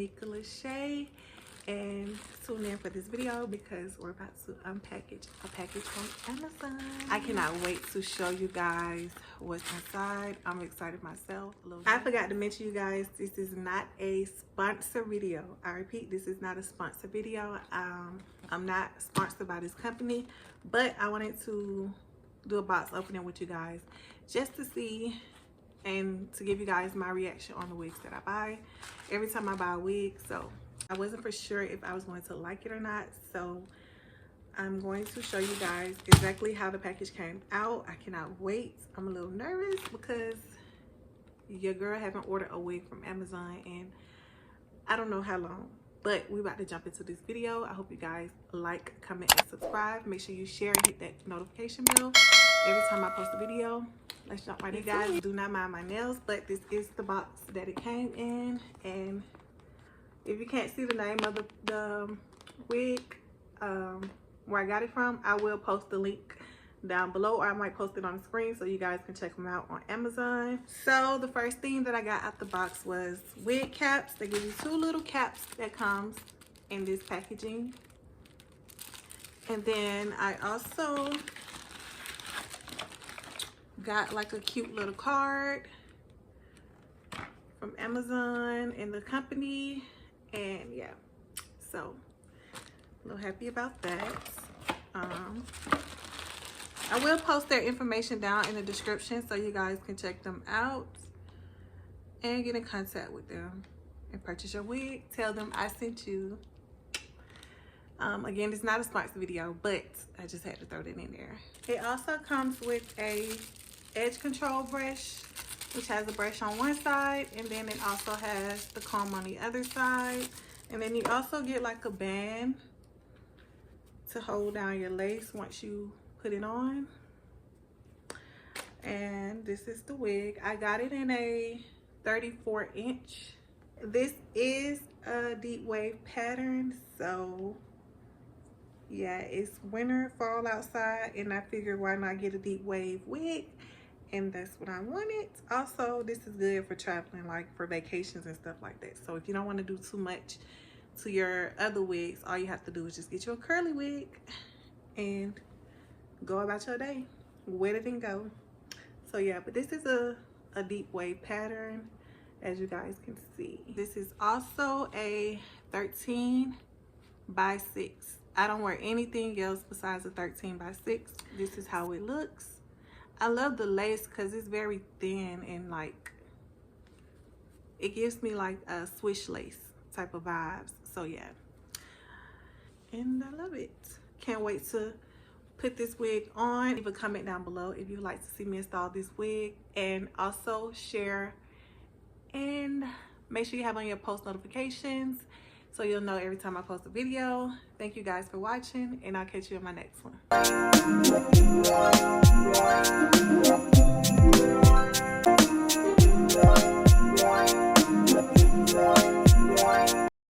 Neka and tune in for this video because we're about to unpackage a package from Amazon. I cannot wait to show you guys what's inside. I'm excited myself. I forgot to mention, you guys, this is not a sponsor video. I repeat, this is not a sponsor video. I'm not sponsored by this company, but I wanted to do a box opening with you guys just to see and to give you guys my reaction on the wigs that I buy every time I buy a wig. So I wasn't for sure if I was going to like it or not, so I'm going to show you guys exactly how the package came out. I cannot wait. I'm a little nervous because your girl haven't ordered a wig from Amazon and I don't know how long, but we're about to jump into this video. I hope you guys like, comment, and subscribe. Make sure you share and hit that notification bell every time I post a video. Let's jump right in, guys. Do not mind my nails, but this is the box that it came in. And if you can't see the name of the wig where I got it from, I will post the link down below, or I might post it on the screen so you guys can check them out on Amazon. So the first thing that I got out the box was wig caps. They give you 2 little caps that comes in this packaging. And then I also got like a cute little card from Amazon and the company. And yeah, so a little happy about that. I will post their information down in the description so you guys can check them out and get in contact with them and purchase your wig. Tell them I sent you. Again, it's not a sponsor video, but I just had to throw that in there. It also comes with a edge control brush, which has a brush on one side, and then it also has the comb on the other side. And then you also get like a band to hold down your lace once you put it on. And this is the wig. I got it in a 34-inch. This is a deep wave pattern, so yeah, it's winter, fall outside, and I figured why not get a deep wave wig, and that's what I wanted. Also, this is good for traveling, like for vacations and stuff like that. So if you don't want to do too much to your other wigs, all you have to do is just get you a curly wig and go about your day, wet it and go. So yeah, but this is a deep wave pattern, as you guys can see. This is also a 13 by 6. I don't wear anything else besides a 13 by 6. This is how it looks. I love the lace because it's very thin and like it gives me like a swish lace type of vibes. So yeah, and I love it. Can't wait to put this wig on. Leave a comment down below if you'd like to see me install this wig, and also share and make sure you have on your post notifications so you'll know every time I post a video. Thank you guys for watching, and I'll catch you in my next one.